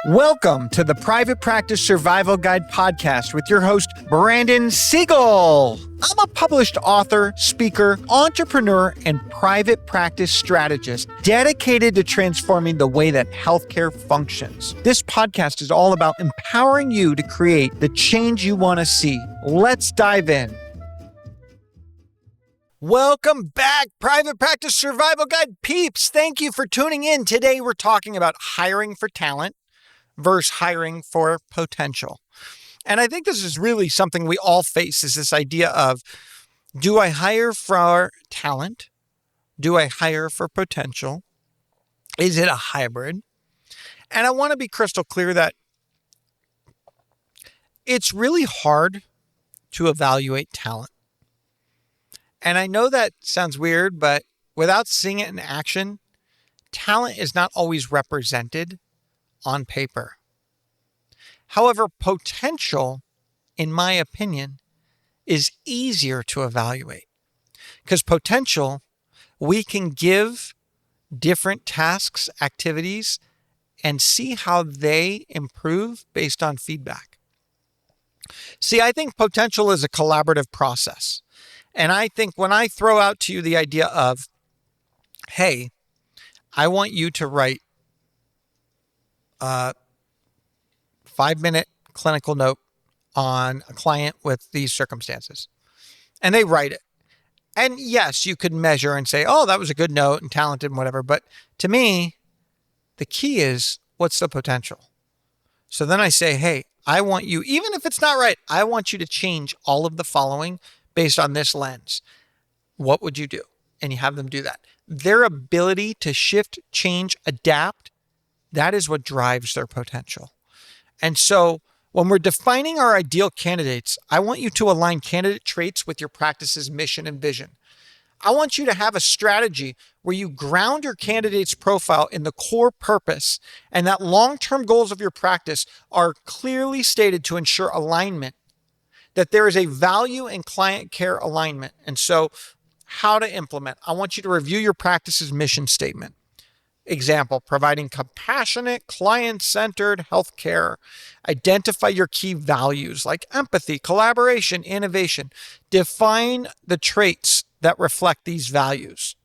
Welcome to the Private Practice Survival Guide podcast with your host, Brandon Seigel. I'm a published author, speaker, entrepreneur, and private practice strategist dedicated to transforming the way that healthcare functions. This podcast is all about empowering you to create the change you want to see. Let's dive in. Welcome back, Private Practice Survival Guide peeps. Thank you for tuning in. Today, we're talking about hiring for talent versus hiring for potential. And I think this is really something we all face, is this idea of, do I hire for talent? Do I hire for potential? Is it a hybrid? And I want to be crystal clear that it's really hard to evaluate talent. And I know that sounds weird, but without seeing it in action, talent is not always represented on paper. However, potential, in my opinion, is easier to evaluate, because potential, we can give different tasks, activities, and see how they improve based on feedback. See, I think potential is a collaborative process. And I think when I throw out to you the idea of, hey, I want you to write a 5-minute clinical note on a client with these circumstances, and they write it. And yes, you could measure and say, oh, that was a good note and talented and whatever. But to me, the key is, what's the potential? So then I say, hey, I want you, even if it's not right, I want you to change all of the following based on this lens. What would you do? And you have them do that. Their ability to shift, change, adapt, that is what drives their potential. And so when we're defining our ideal candidates, I want you to align candidate traits with your practice's mission and vision. I want you to have a strategy where you ground your candidate's profile in the core purpose, and that long-term goals of your practice are clearly stated to ensure alignment, that there is a value in client care alignment. And so how to implement, I want you to review your practice's mission statement. Example, providing compassionate, client-centered healthcare. Identify your key values like empathy, collaboration, innovation. Define the traits that reflect these values.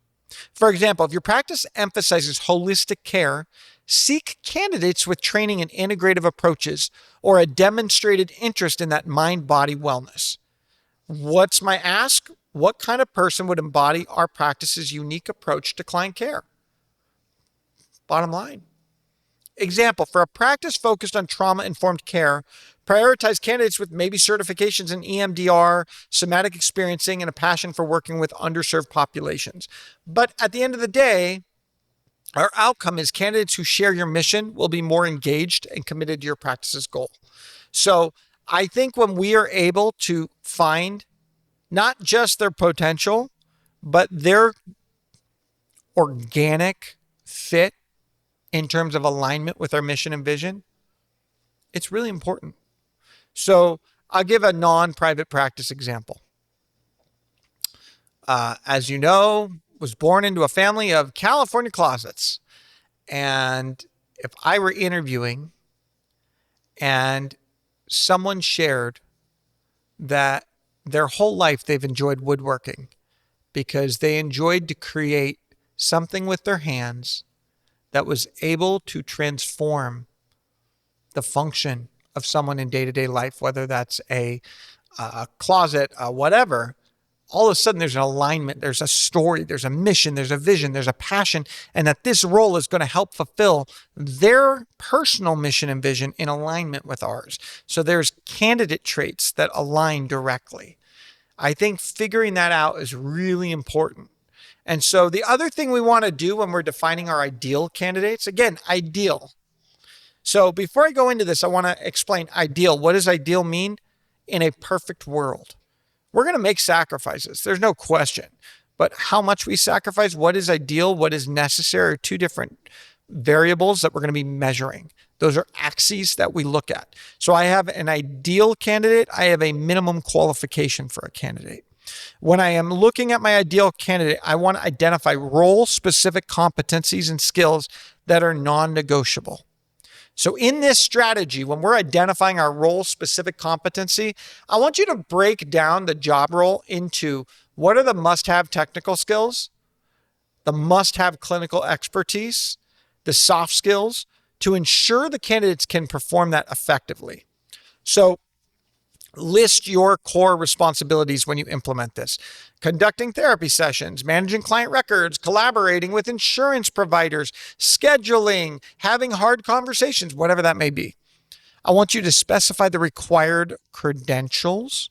For example, if your practice emphasizes holistic care, seek candidates with training in integrative approaches or a demonstrated interest in that mind-body wellness. What's my ask? What kind of person would embody our practice's unique approach to client care? Bottom line. Example, for a practice focused on trauma-informed care, prioritize candidates with maybe certifications in EMDR, somatic experiencing, and a passion for working with underserved populations. But at the end of the day, our outcome is candidates who share your mission will be more engaged and committed to your practice's goal. So I think when we are able to find not just their potential, but their organic fit in terms of alignment with our mission and vision, it's really important. So I'll give a non-private practice example. As you know, was born into a family of California closets. And if I were interviewing and someone shared that their whole life they've enjoyed woodworking because they enjoyed to create something with their hands that was able to transform the function of someone in day-to-day life, whether that's a closet, whatever, all of a sudden there's an alignment, there's a story, there's a mission, there's a vision, there's a passion, and that this role is going to help fulfill their personal mission and vision in alignment with ours. So there's candidate traits that align directly. I think figuring that out is really important. And so the other thing we want to do when we're defining our ideal candidates, again, ideal. So before I go into this, I want to explain ideal. What does ideal mean? In a perfect world, we're going to make sacrifices. There's no question. But how much we sacrifice, what is ideal, what is necessary, are two different variables that we're going to be measuring. Those are axes that we look at. So I have an ideal candidate. I have a minimum qualification for a candidate. When I am looking at my ideal candidate, I want to identify role-specific competencies and skills that are non-negotiable. So in this strategy, when we're identifying our role-specific competency, I want you to break down the job role into what are the must-have technical skills, the must-have clinical expertise, the soft skills, to ensure the candidates can perform that effectively. So list your core responsibilities when you implement this. Conducting therapy sessions, managing client records, collaborating with insurance providers, scheduling, having hard conversations, whatever that may be. I want you to specify the required credentials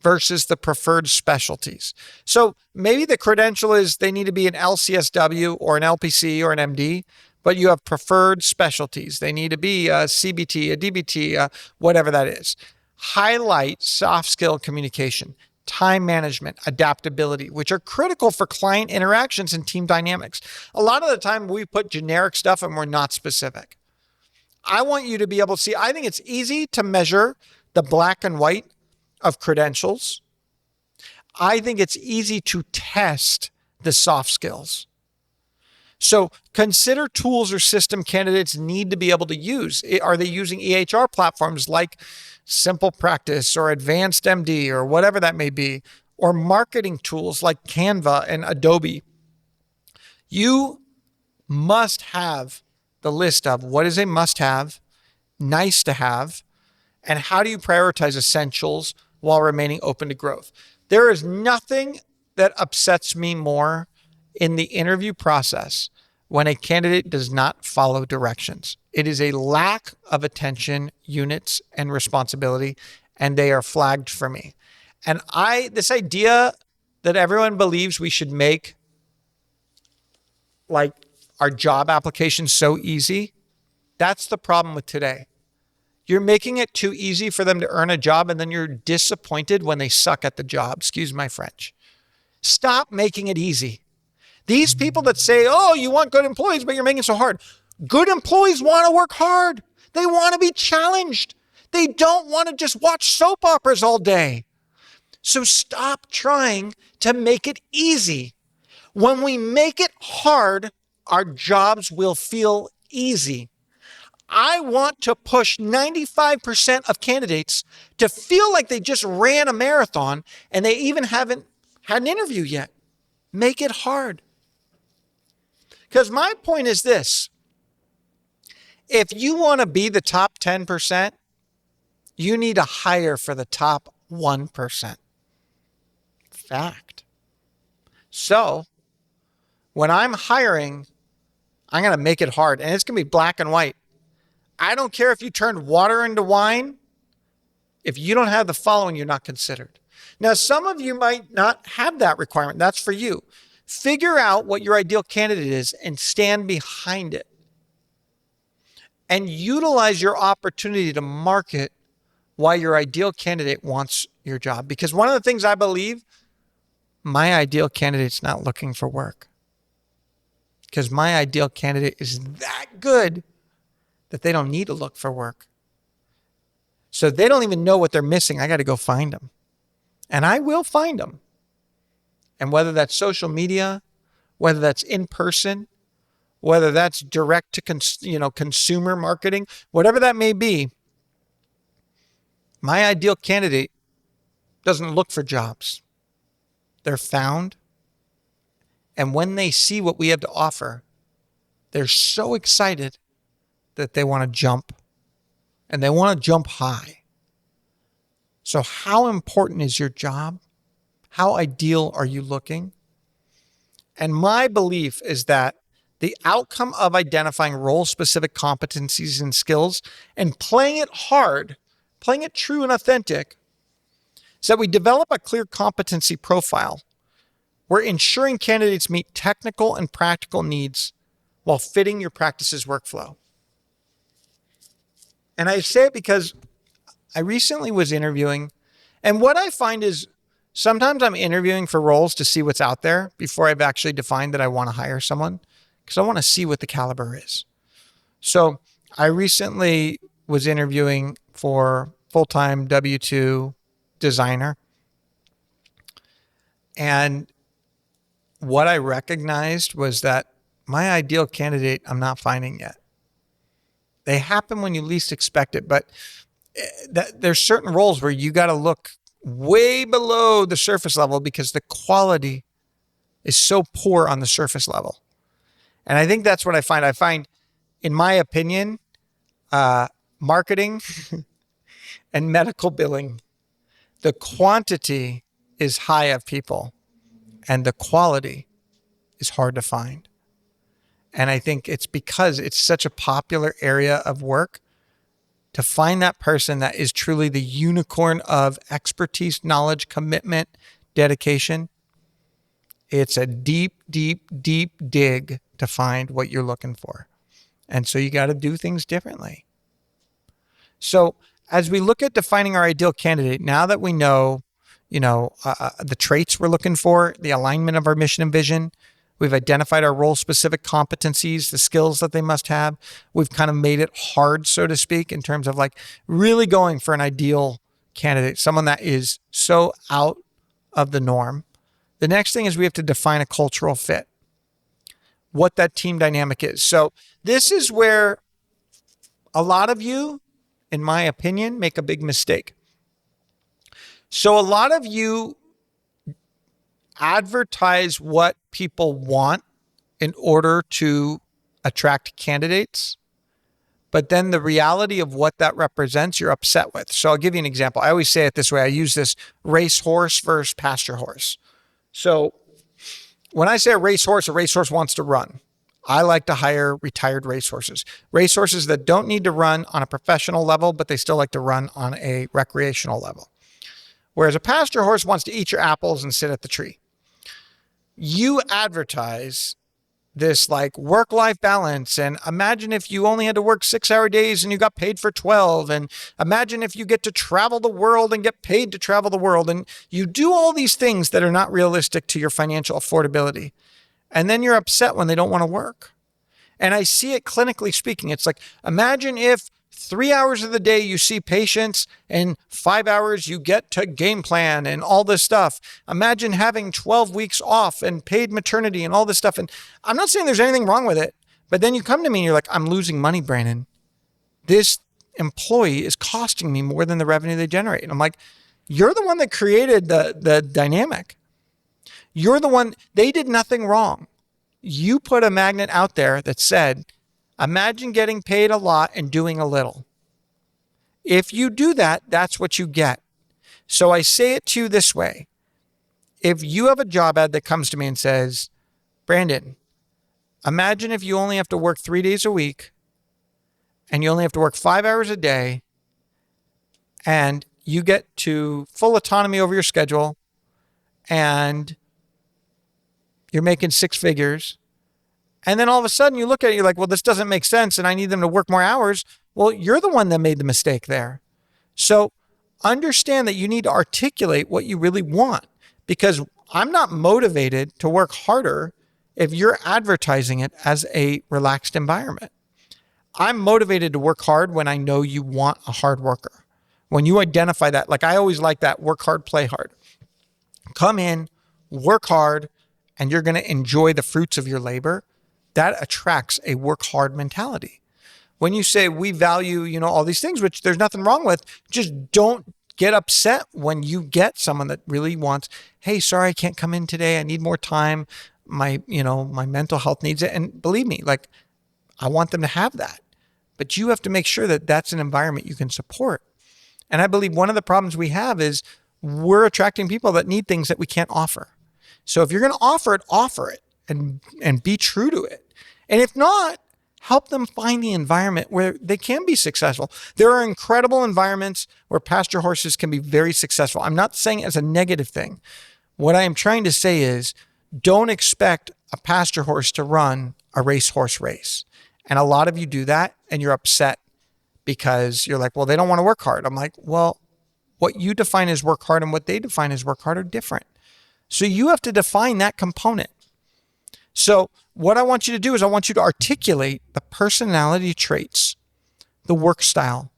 versus the preferred specialties. So maybe the credential is they need to be an LCSW or an LPC or an MD, but you have preferred specialties. They need to be a CBT, a DBT, whatever that is. Highlight soft skill communication, time management, adaptability, which are critical for client interactions and team dynamics. A lot of the time we put generic stuff and we're not specific. I want you to be able to see, I think it's easy to measure the black and white of credentials. I think it's easy to test the soft skills. So consider tools or system candidates need to be able to use. Are they using EHR platforms like Simple Practice or Advanced MD or whatever that may be, or marketing tools like Canva and Adobe? You must have the list of what is a must-have, nice to have, and how do you prioritize essentials while remaining open to growth. There is nothing that upsets me more in the interview process when a candidate does not follow directions. It is a lack of attention, units, and responsibility, and they are flagged for me. And this idea that everyone believes we should make like our job application so easy, that's the problem with today. You're making it too easy for them to earn a job, and then you're disappointed when they suck at the job. Excuse my French. Stop making it easy. These people that say, oh, you want good employees, but you're making it so hard. Good employees want to work hard. They want to be challenged. They don't want to just watch soap operas all day. So stop trying to make it easy. When we make it hard, our jobs will feel easy. I want to push 95% of candidates to feel like they just ran a marathon and they even haven't had an interview yet. Make it hard. Because my point is this. If you want to be the top 10%, you need to hire for the top 1%. Fact. So when I'm hiring, I'm going to make it hard, and it's going to be black and white. I don't care if you turned water into wine. If you don't have the following, you're not considered. Now, some of you might not have that requirement. That's for you. Figure out what your ideal candidate is and stand behind it. And utilize your opportunity to market why your ideal candidate wants your job. Because one of the things I believe, my ideal candidate's not looking for work. Because my ideal candidate is that good that they don't need to look for work. So they don't even know what they're missing. I got to go find them. And I will find them. And whether that's social media, whether that's in person, whether that's direct to consumer marketing, whatever that may be, my ideal candidate doesn't look for jobs. They're found. And when they see what we have to offer, they're so excited that they want to jump, and they want to jump high. So how important is your job? How ideal are you looking? And my belief is that the outcome of identifying role-specific competencies and skills and playing it hard, playing it true and authentic, is that we develop a clear competency profile. We're ensuring candidates meet technical and practical needs while fitting your practice's workflow. And I say it because I recently was interviewing, and what I find is sometimes I'm interviewing for roles to see what's out there before I've actually defined that I want to hire someone, because I want to see what the caliber is. So I recently was interviewing for full-time W-2 designer. And what I recognized was that my ideal candidate I'm not finding yet. They happen when you least expect it, but there's certain roles where you got to look way below the surface level because the quality is so poor on the surface level. And I think that's what I find. I find, in my opinion, marketing and medical billing, the quantity is high of people and the quality is hard to find. And I think it's because it's such a popular area of work. To find that person that is truly the unicorn of expertise, knowledge, commitment, dedication, it's a deep, deep, deep dig to find what you're looking for. And so you got to do things differently. So as we look at defining our ideal candidate, now that we know, the traits we're looking for, the alignment of our mission and vision, we've identified our role-specific competencies, the skills that they must have. We've kind of made it hard, so to speak, in terms of like really going for an ideal candidate, someone that is so out of the norm. The next thing is we have to define a cultural fit, what that team dynamic is. So this is where a lot of you, in my opinion, make a big mistake. So a lot of you advertise what people want in order to attract candidates, but then the reality of what that represents, you're upset with. So I'll give you an example. I always say it this way. I use this racehorse versus pasture horse. So when I say a racehorse wants to run. I like to hire retired racehorses. Racehorses that don't need to run on a professional level, but they still like to run on a recreational level. Whereas a pasture horse wants to eat your apples and sit at the tree. You advertise this like work-life balance, and imagine if you only had to work 6-hour days and you got paid for 12, and imagine if you get to travel the world and get paid to travel the world, and you do all these things that are not realistic to your financial affordability, and then you're upset when they don't want to work. And I see it clinically speaking. It's like, imagine if 3 hours of the day you see patients and 5 hours you get to game plan and all this stuff. Imagine having 12 weeks off and paid maternity and all this stuff. And I'm not saying there's anything wrong with it, but then you come to me and you're like, I'm losing money, Brandon. This employee is costing me more than the revenue they generate. And I'm like, you're the one that created the dynamic. You're the one, they did nothing wrong. You put a magnet out there that said, imagine getting paid a lot and doing a little. If you do that, that's what you get. So I say it to you this way. If you have a job ad that comes to me and says, Brandon, imagine if you only have to work 3 days a week and you only have to work 5 hours a day and you get to full autonomy over your schedule and you're making 6 figures. And then all of a sudden you look at it, you're like, well, this doesn't make sense and I need them to work more hours. Well, you're the one that made the mistake there. So understand that you need to articulate what you really want, because I'm not motivated to work harder if you're advertising it as a relaxed environment. I'm motivated to work hard when I know you want a hard worker. When you identify that, like I always like that, work hard, play hard. Come in, work hard, and you're going to enjoy the fruits of your labor. That attracts a work hard mentality. When you say we value, all these things, which there's nothing wrong with, just don't get upset when you get someone that really wants, hey, sorry, I can't come in today. I need more time. My mental health needs it. And believe me, like I want them to have that, but you have to make sure that that's an environment you can support. And I believe one of the problems we have is we're attracting people that need things that we can't offer. So if you're going to offer it and be true to it. And if not, help them find the environment where they can be successful. There are incredible environments where pasture horses can be very successful. I'm not saying it as a negative thing. What I am trying to say is don't expect a pasture horse to run a racehorse race. And a lot of you do that and you're upset because you're like, well, they don't want to work hard. I'm like, well, what you define as work hard and what they define as work hard are different. So you have to define that component. So what I want you to do is I want you to articulate the personality traits, the work style,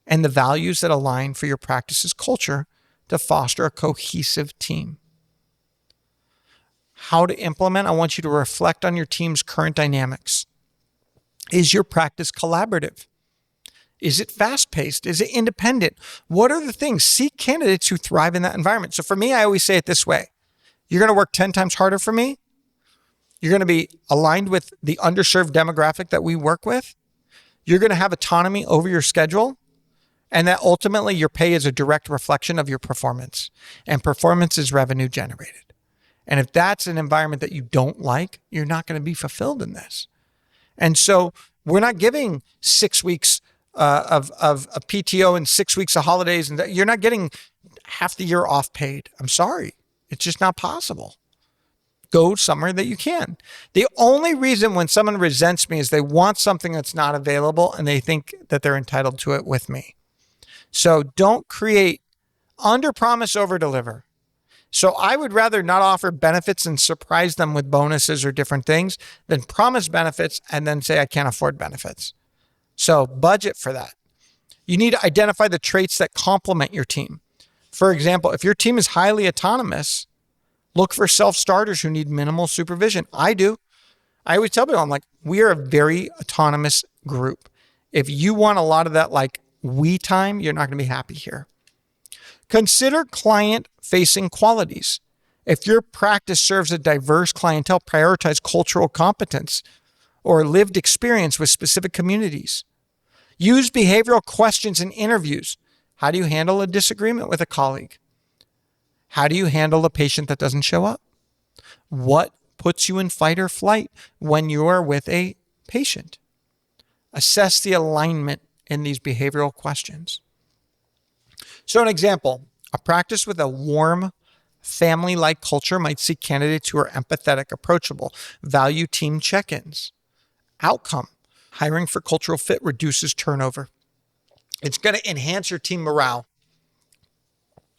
and the values that align for your practice's culture to foster a cohesive team. How to implement, I want you to reflect on your team's current dynamics. Is your practice collaborative? Is it fast-paced? Is it independent? What are the things? Seek candidates who thrive in that environment. So for me, I always say it this way. You're going to work 10 times harder for me. You're going to be aligned with the underserved demographic that we work with. You're going to have autonomy over your schedule. And that ultimately your pay is a direct reflection of your performance. And performance is revenue generated. And if that's an environment that you don't like, you're not going to be fulfilled in this. And so we're not giving 6 weeks of a PTO and 6 weeks of holidays, and you're not getting half the year off paid. I'm sorry. It's just not possible. Go somewhere that you can. The only reason when someone resents me is they want something that's not available and they think that they're entitled to it with me. So don't create under promise, over deliver. So I would rather not offer benefits and surprise them with bonuses or different things than promise benefits and then say I can't afford benefits. So budget for that. You need to identify the traits that complement your team. For example, if your team is highly autonomous, look for self-starters who need minimal supervision. I do. I always tell people, I'm like, we are a very autonomous group. If you want a lot of that like we time, you're not going to be happy here. Consider client-facing qualities. If your practice serves a diverse clientele, prioritize cultural competence or lived experience with specific communities. Use behavioral questions in interviews. How do you handle a disagreement with a colleague? How do you handle a patient that doesn't show up? What puts you in fight or flight when you are with a patient? Assess the alignment in these behavioral questions. So an example, a practice with a warm, family-like culture might seek candidates who are empathetic, approachable, value team check-ins. Outcome, hiring for cultural fit reduces turnover. It's going to enhance your team morale.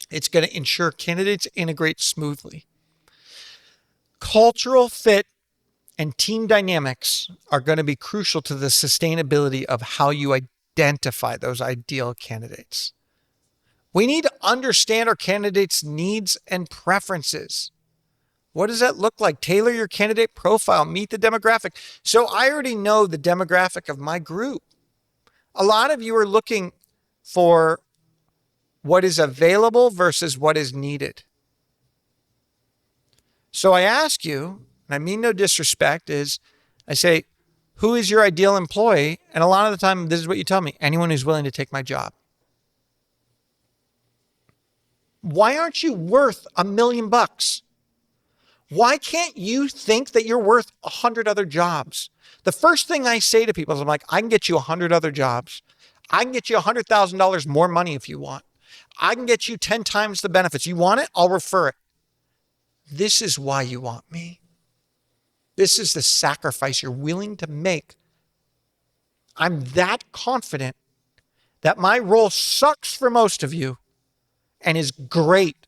It's going to ensure candidates integrate smoothly. Cultural fit and team dynamics are going to be crucial to the sustainability of how you identify those ideal candidates. We need to understand our candidates' needs and preferences. What does that look like? Tailor your candidate profile, meet the demographic. So I already know the demographic of my group. A lot of you are looking for what is available versus what is needed. So I ask you, and I mean no disrespect, I say, who is your ideal employee? And a lot of the time, this is what you tell me, anyone who's willing to take my job. Why aren't you worth $1 million? Why can't you think that you're worth 100 other jobs? The first thing I say to people is I'm like, I can get you 100 other jobs. I can get you $100,000 more money if you want. I can get you 10 times the benefits. You want it? I'll refer it. This is why you want me. This is the sacrifice you're willing to make. I'm that confident that my role sucks for most of you and is great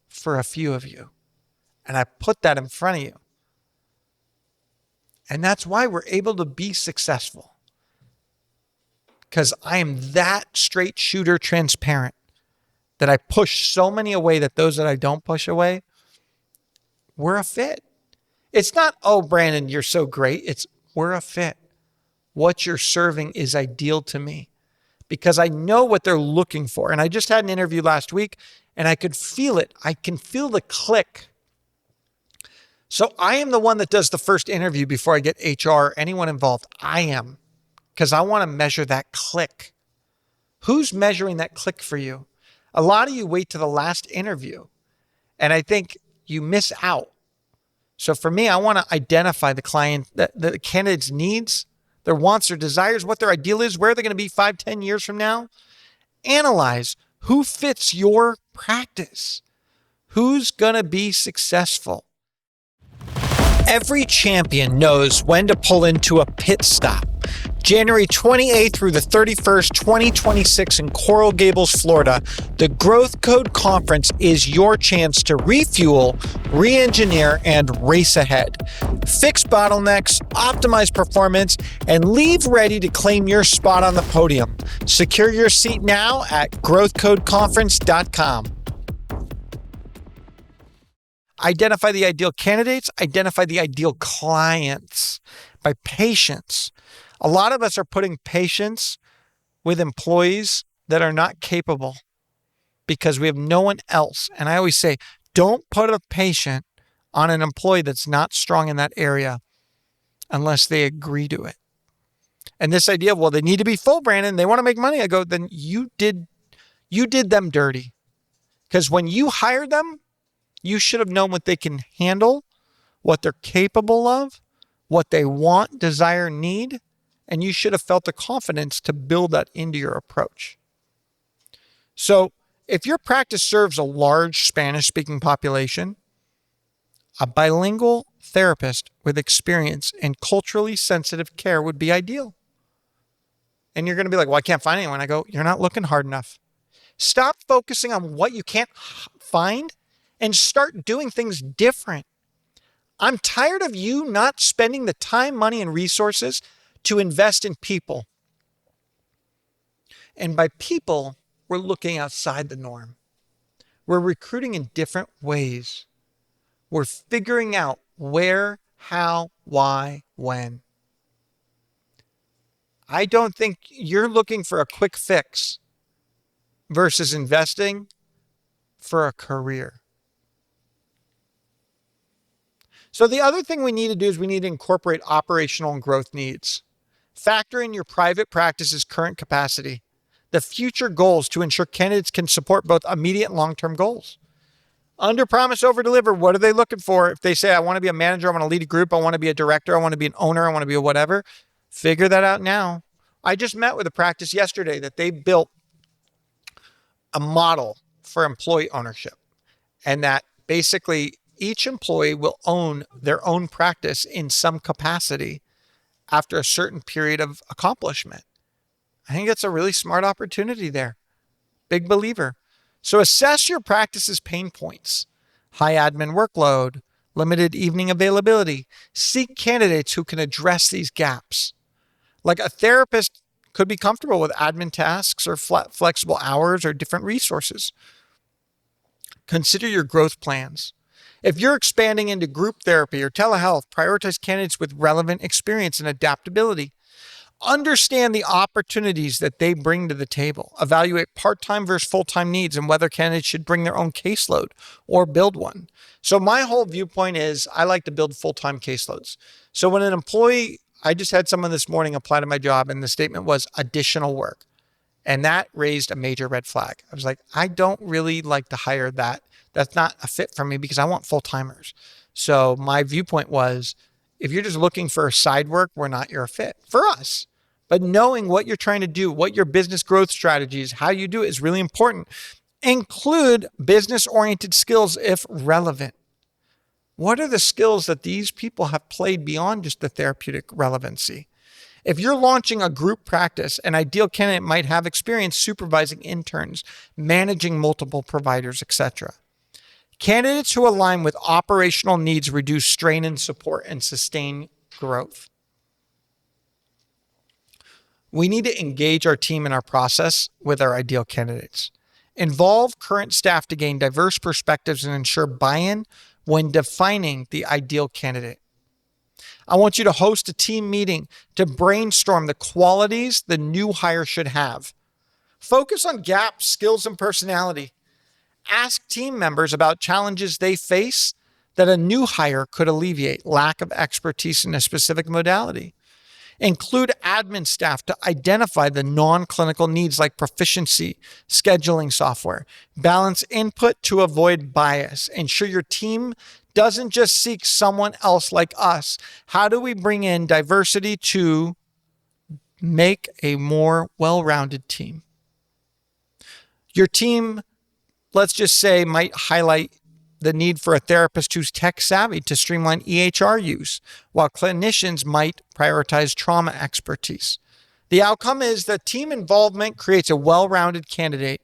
for a few of you. And I put that in front of you. And that's why we're able to be successful. Because I am that straight shooter transparent that I push so many away that those that I don't push away, we're a fit. It's not, oh, Brandon, you're so great. It's, we're a fit. What you're serving is ideal to me because I know what they're looking for. And I just had an interview last week and I could feel it. I can feel the click. So I am the one that does the first interview before I get HR, anyone involved. I am, because I want to measure that click. Who's measuring that click for you? A lot of you wait to the last interview, and I think you miss out. So for me, I want to identify the client, the candidate's needs, their wants, their desires, what their ideal is, where they're going to be 5, 10 years from now. Analyze who fits your practice. Who's going to be successful? Every champion knows when to pull into a pit stop. January 28th through the 31st, 2026 in Coral Gables, Florida, the Growth Code Conference is your chance to refuel, re-engineer, and race ahead. Fix bottlenecks, optimize performance, and leave ready to claim your spot on the podium. Secure your seat now at growthcodeconference.com. Identify the ideal candidates, identify the ideal clients by patience. A lot of us are putting patience with employees that are not capable because we have no one else. And I always say, don't put a patient on an employee that's not strong in that area unless they agree to it. And this idea of, well, they need to be full, Brandon, they want to make money. I go, then you did them dirty. Because when you hired them, you should have known what they can handle, what they're capable of, what they want, desire, need, and you should have felt the confidence to build that into your approach. So if your practice serves a large Spanish-speaking population, a bilingual therapist with experience in culturally sensitive care would be ideal. And you're going to be like, well, I can't find anyone. I go, you're not looking hard enough. Stop focusing on what you can't find and start doing things different. I'm tired of you not spending the time, money, and resources to invest in people. And by people, we're looking outside the norm. We're recruiting in different ways. We're figuring out where, how, why, when. I don't think you're looking for a quick fix versus investing for a career. So the other thing we need to do is we need to incorporate operational and growth needs. Factor in your private practice's current capacity, the future goals to ensure candidates can support both immediate and long-term goals. Under promise, over deliver. What are they looking for? If they say, I want to be a manager, I want to lead a group, I want to be a director, I want to be an owner, I want to be a whatever, figure that out now. I just met with a practice yesterday that they built a model for employee ownership, and that basically each employee will own their own practice in some capacity after a certain period of accomplishment. I think that's a really smart opportunity there. Big believer. So assess your practice's pain points: high admin workload, limited evening availability. Seek candidates who can address these gaps. Like a therapist could be comfortable with admin tasks or flexible hours or different resources. Consider your growth plans. If you're expanding into group therapy or telehealth, prioritize candidates with relevant experience and adaptability. Understand the opportunities that they bring to the table. Evaluate part-time versus full-time needs and whether candidates should bring their own caseload or build one. So my whole viewpoint is I like to build full-time caseloads. So when an employee, I just had someone this morning apply to my job and the statement was additional work. And that raised a major red flag. I was like, I don't really like to hire that. That's not a fit for me because I want full-timers. So my viewpoint was, if you're just looking for side work, we're not your fit for us. But knowing what you're trying to do, what your business growth strategy is, how you do it is really important. Include business-oriented skills if relevant. What are the skills that these people have played beyond just the therapeutic relevancy? If you're launching a group practice, an ideal candidate might have experience supervising interns, managing multiple providers, etc. Candidates who align with operational needs reduce strain and support and sustain growth. We need to engage our team in our process with our ideal candidates. Involve current staff to gain diverse perspectives and ensure buy-in when defining the ideal candidate. I want you to host a team meeting to brainstorm the qualities the new hire should have. Focus on gaps, skills, and personality. Ask team members about challenges they face that a new hire could alleviate: lack of expertise in a specific modality. Include admin staff to identify the non-clinical needs like proficiency, scheduling software. Balance input to avoid bias. Ensure your team doesn't just seek someone else like us. How do we bring in diversity to make a more well-rounded team? Your team, let's just say, might highlight the need for a therapist who's tech savvy to streamline EHR use, while clinicians might prioritize trauma expertise. The outcome is that team involvement creates a well-rounded candidate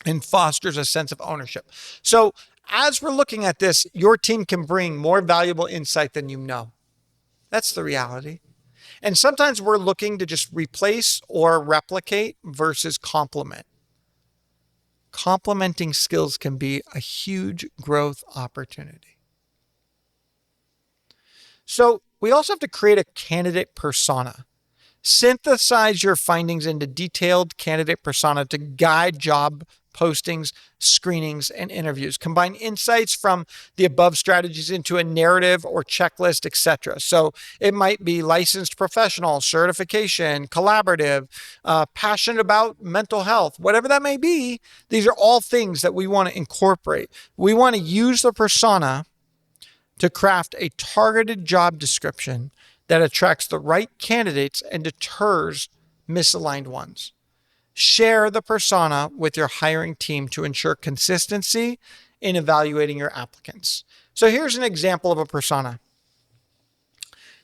and fosters a sense of ownership. So as we're looking at this, your team can bring more valuable insight than you know. That's the reality. And sometimes we're looking to just replace or replicate versus complement. Complementing skills can be a huge growth opportunity. So we also have to create a candidate persona. Synthesize your findings into detailed candidate persona to guide job postings, screenings, and interviews. Combine insights from the above strategies into a narrative or checklist, etc. So it might be licensed professional, certification, collaborative, passionate about mental health, whatever that may be. These are all things that we want to incorporate. We want to use the persona to craft a targeted job description that attracts the right candidates and deters misaligned ones. Share the persona with your hiring team to ensure consistency in evaluating your applicants. So here's an example of a persona.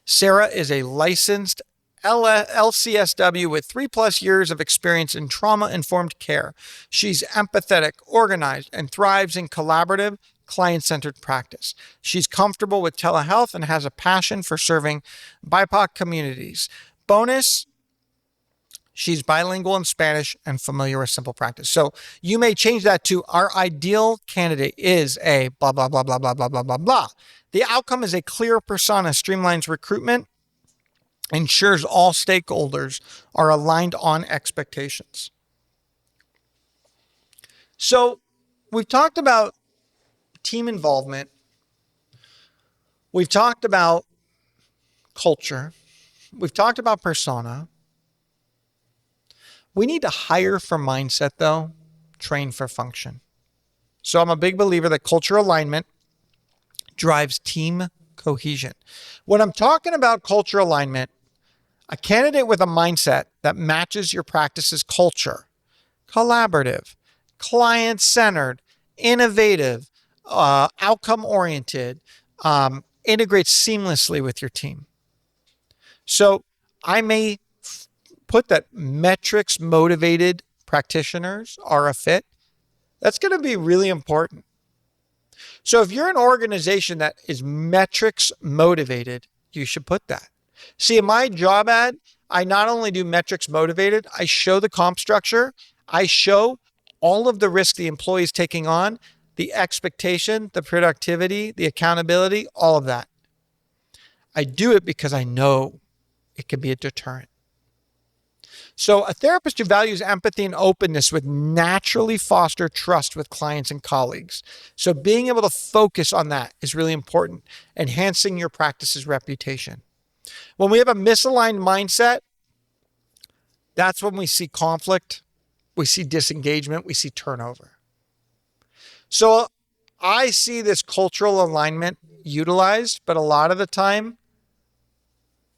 Sarah is a licensed LCSW with 3+ years of experience in trauma-informed care. She's empathetic, organized, and thrives in collaborative, client-centered practice. She's comfortable with telehealth and has a passion for serving BIPOC communities. Bonus, she's bilingual in Spanish and familiar with simple practice. So you may change that to our ideal candidate is a blah, blah, blah, blah, blah, blah, blah, blah, blah. The outcome is a clear persona, streamlines recruitment, ensures all stakeholders are aligned on expectations. So we've talked about team involvement. We've talked about culture. We've talked about persona. We need to hire for mindset, though, train for function. So I'm a big believer that culture alignment drives team cohesion. When I'm talking about culture alignment, a candidate with a mindset that matches your practice's culture, collaborative, client-centered, innovative, outcome-oriented, integrates seamlessly with your team. So I may put that metrics motivated practitioners are a fit. That's going to be really important. So if you're an organization that is metrics motivated, you should put that. See, in my job ad, I not only do metrics motivated, I show the comp structure, I show all of the risk the employee is taking on, the expectation, the productivity, the accountability, all of that. I do it because I know it can be a deterrent. So a therapist who values empathy and openness would naturally foster trust with clients and colleagues. So being able to focus on that is really important, enhancing your practice's reputation. When we have a misaligned mindset, that's when we see conflict, we see disengagement, we see turnover. So I see this cultural alignment utilized, but a lot of the time,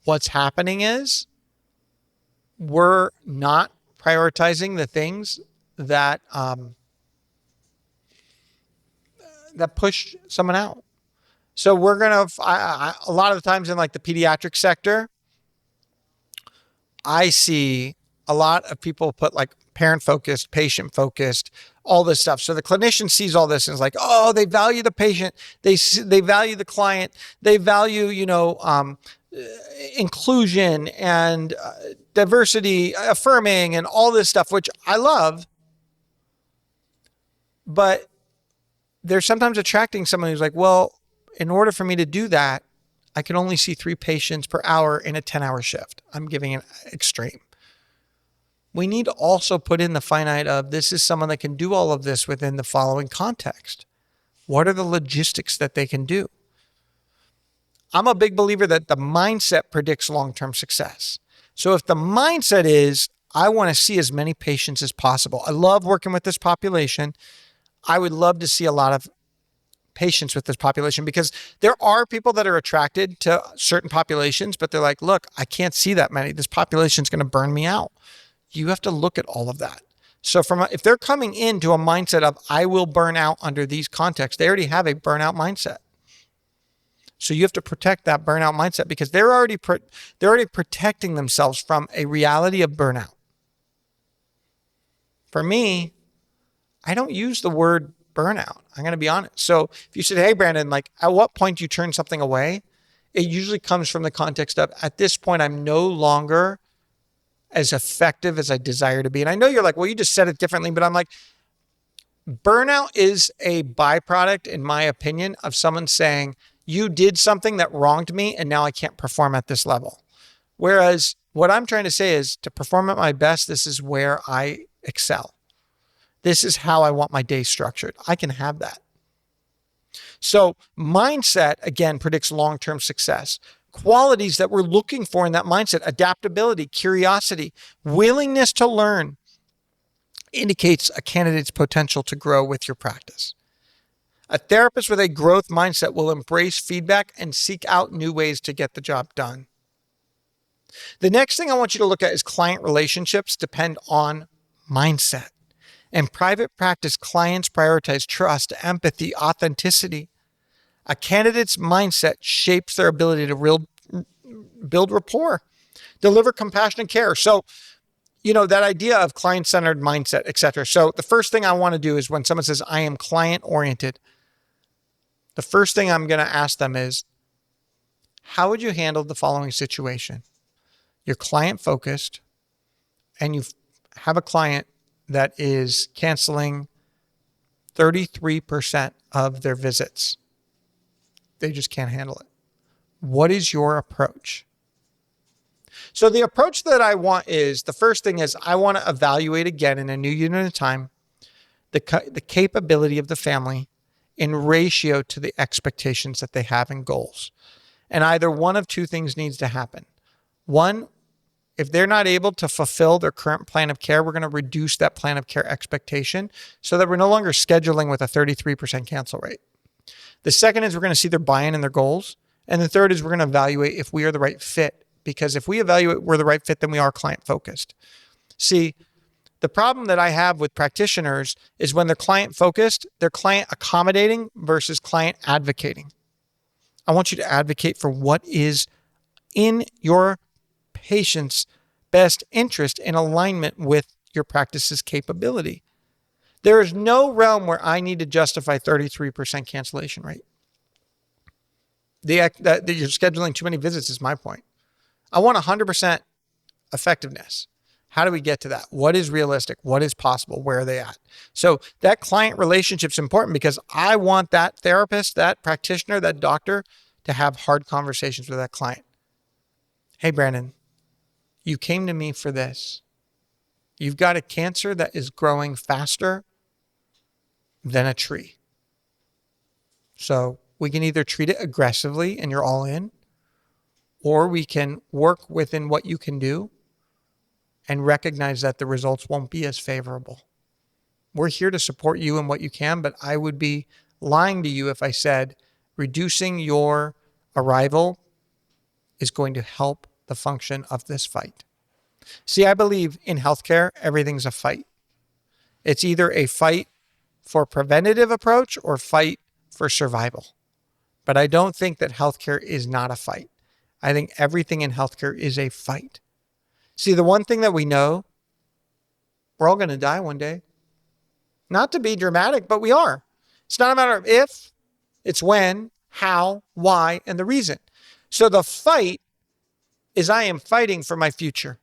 what's happening is we're not prioritizing the things that that push someone out. So we're gonna a lot of the times in like the pediatric sector, I see a lot of people put like parent focused, patient focused, all this stuff. So the clinician sees all this and is like, oh, they value the patient, they value the client, they value inclusion and diversity, affirming, and all this stuff, which I love. But they're sometimes attracting someone who's like, well, in order for me to do that, I can only see 3 patients per hour in a 10-hour shift. I'm giving an extreme. We need to also put in the finite of this is someone that can do all of this within the following context. What are the logistics that they can do? I'm a big believer that the mindset predicts long-term success. So if the mindset is, I want to see as many patients as possible. I love working with this population. I would love to see a lot of patients with this population because there are people that are attracted to certain populations, but they're like, look, I can't see that many. This population is going to burn me out. You have to look at all of that. So if they're coming into a mindset of, I will burn out under these contexts, they already have a burnout mindset. So you have to protect that burnout mindset because they're already protecting themselves from a reality of burnout. For me, I don't use the word burnout. I'm going to be honest. So if you said, hey, Brandon, like at what point do you turn something away? It usually comes from the context of, at this point, I'm no longer as effective as I desire to be. And I know you're like, well, you just said it differently, but I'm like, burnout is a byproduct, in my opinion, of someone saying, you did something that wronged me and now I can't perform at this level. Whereas What I'm trying to say is to perform at my best, this is where I excel. This is how I want my day structured. I can have that. So mindset, again, predicts long-term success. Qualities that we're looking for in that mindset, adaptability, curiosity, willingness to learn, indicates a candidate's potential to grow with your practice. A therapist with a growth mindset will embrace feedback and seek out new ways to get the job done. The next thing I want you to look at is client relationships depend on mindset. In private practice, clients prioritize trust, empathy, authenticity. A candidate's mindset shapes their ability to build rapport, deliver compassionate care. So, that idea of client-centered mindset, et cetera. So the first thing I want to do is when someone says, I am client-oriented, the first thing I'm going to ask them is, how would you handle the following situation? You're client-focused, and you have a client that is canceling 33% of their visits. They just can't handle it. What is your approach? So the approach that I want is, the first thing is I want to evaluate again in a new unit of time the capability of the family in ratio to the expectations that they have and goals. And either one of two things needs to happen. One, if they're not able to fulfill their current plan of care, we're going to reduce that plan of care expectation so that we're no longer scheduling with a 33% cancel rate. The second is we're going to see their buy-in and their goals. And the third is we're going to evaluate if we are the right fit. Because if we evaluate we're the right fit, then we are client-focused. See, the problem that I have with practitioners is when they're client-focused, they're client accommodating versus client advocating. I want you to advocate for what is in your patient's best interest in alignment with your practice's capability. There is no realm where I need to justify 33% cancellation rate. That you're scheduling too many visits is my point. I want 100% effectiveness. How do we get to that? What is realistic? What is possible? Where are they at? So that client relationship is important because I want that therapist, that practitioner, that doctor to have hard conversations with that client. Hey, Brandon, you came to me for this. You've got a cancer that is growing faster than a tree. So we can either treat it aggressively and you're all in, or we can work within what you can do and recognize that the results won't be as favorable. We're here to support you in what you can, but I would be lying to you if I said reducing your arrival is going to help the function of this fight. See, I believe in healthcare, everything's a fight. It's either a fight for preventative approach or fight for survival. But I don't think that healthcare is not a fight. I think everything in healthcare is a fight. See, the one thing that we know, we're all going to die one day. Not to be dramatic, but we are. It's not a matter of if, it's when, how, why, and the reason. So the fight is I am fighting for my future.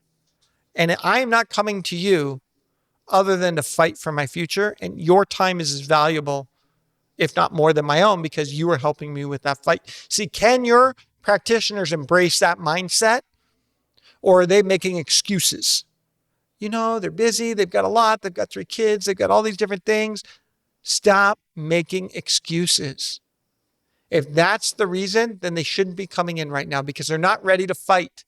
And I am not coming to you other than to fight for my future. And your time is as valuable, if not more than my own, because you are helping me with that fight. See, can your practitioners embrace that mindset, or are they making excuses? They're busy. They've got a lot. They've got 3 kids. They've got all these different things. Stop making excuses. If that's the reason, then they shouldn't be coming in right now because they're not ready to fight.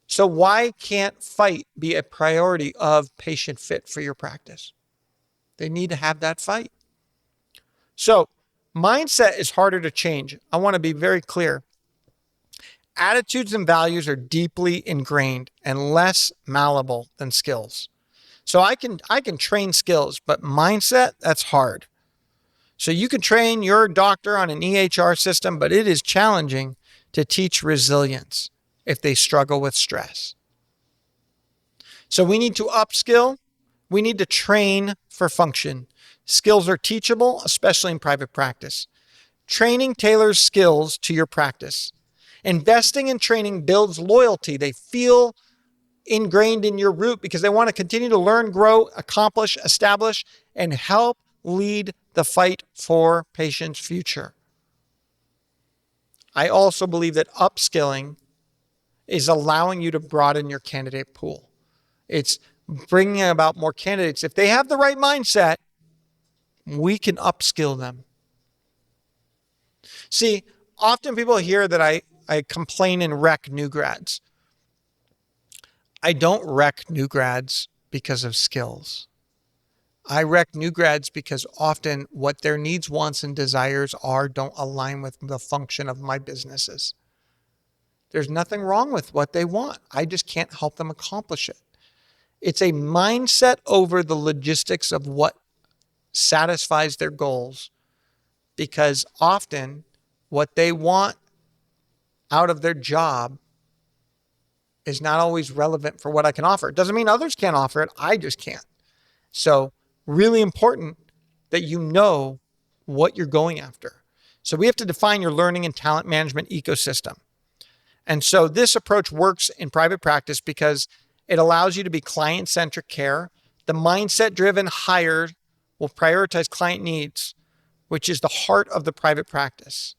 So why can't fight be a priority of patient fit for your practice? They need to have that fight. So mindset is harder to change. I want to be very clear. Attitudes and values are deeply ingrained and less malleable than skills. So I can train skills, but mindset, that's hard. So you can train your doctor on an EHR system, but it is challenging to teach resilience if they struggle with stress. So we need to upskill. We need to train for function. Skills are teachable, especially in private practice. Training tailors skills to your practice. Investing in training builds loyalty. They feel ingrained in your root because they want to continue to learn, grow, accomplish, establish, and help lead the fight for patients' future. I also believe that upskilling is allowing you to broaden your candidate pool. It's bringing about more candidates. If they have the right mindset, we can upskill them. See, often people hear that I complain and wreck new grads. I don't wreck new grads because of skills. I wreck new grads because often what their needs, wants, and desires are don't align with the function of my businesses. There's nothing wrong with what they want. I just can't help them accomplish it. It's a mindset over the logistics of what satisfies their goals, because often what they want out of their job is not always relevant for what I can offer. It doesn't mean others can't offer it. I just can't. So really important that you know what you're going after. So we have to define your learning and talent management ecosystem. And so this approach works in private practice because it allows you to be client-centric care. The mindset-driven hire will prioritize client needs, which is the heart of the private practice.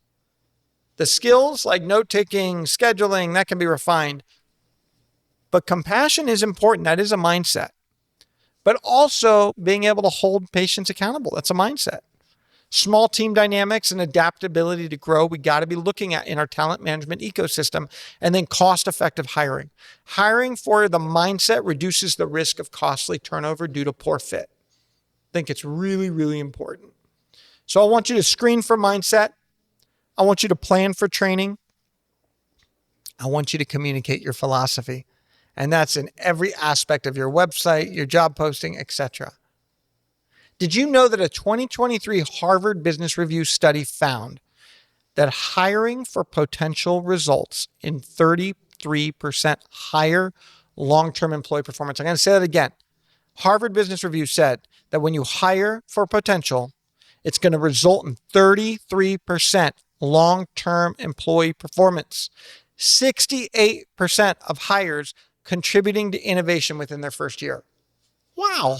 The skills like note-taking, scheduling, that can be refined. But compassion is important. That is a mindset. But also being able to hold patients accountable. That's a mindset. Small team dynamics and adaptability to grow, we got to be looking at in our talent management ecosystem. And then cost-effective hiring. Hiring for the mindset reduces the risk of costly turnover due to poor fit. I think it's really, really important. So I want you to screen for mindset. I want you to plan for training. I want you to communicate your philosophy. And that's in every aspect of your website, your job posting, etc. Did you know that a 2023 Harvard Business Review study found that hiring for potential results in 33% higher long-term employee performance? I'm going to say that again. Harvard Business Review said that when you hire for potential, it's going to result in 33% long-term employee performance. 68% of hires contributing to innovation within their first year. Wow.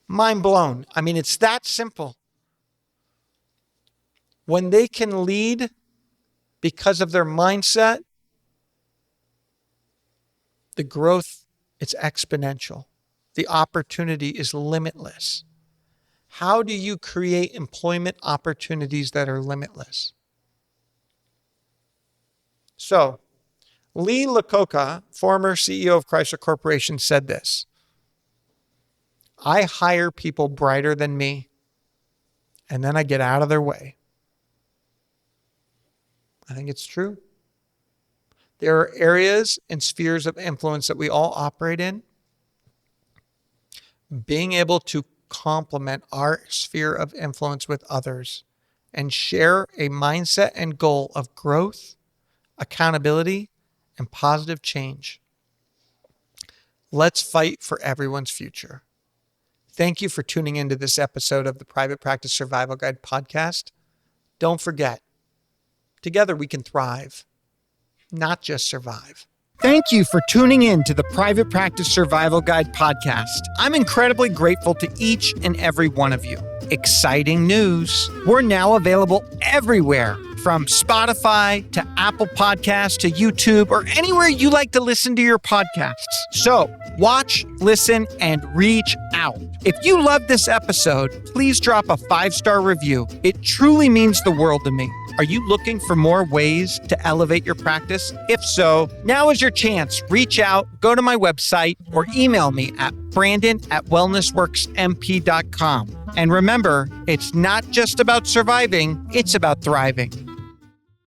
Mind blown. I mean, it's that simple. When they can lead because of their mindset, the growth, it's exponential. The opportunity is limitless. How do you create employment opportunities that are limitless? So, Lee Iacocca, former CEO of Chrysler Corporation, said this: I hire people brighter than me, and then I get out of their way. I think it's true. There are areas and spheres of influence that we all operate in. Being able to complement our sphere of influence with others and share a mindset and goal of growth, accountability, and positive change. Let's fight for everyone's future. Thank you for tuning into this episode of the Private Practice Survival Guide podcast. Don't forget, together we can thrive, not just survive. Thank you for tuning in to the Private Practice Survival Guide podcast. I'm incredibly grateful to each and every one of you. Exciting news. We're now available everywhere, from Spotify to Apple Podcasts to YouTube or anywhere you like to listen to your podcasts. So watch, listen, and reach out. If you love this episode, please drop a 5-star review. It truly means the world to me. Are you looking for more ways to elevate your practice? If so, now is your chance. Reach out, go to my website, or email me at brandon@wellnessworksmp.com. And remember, it's not just about surviving, it's about thriving.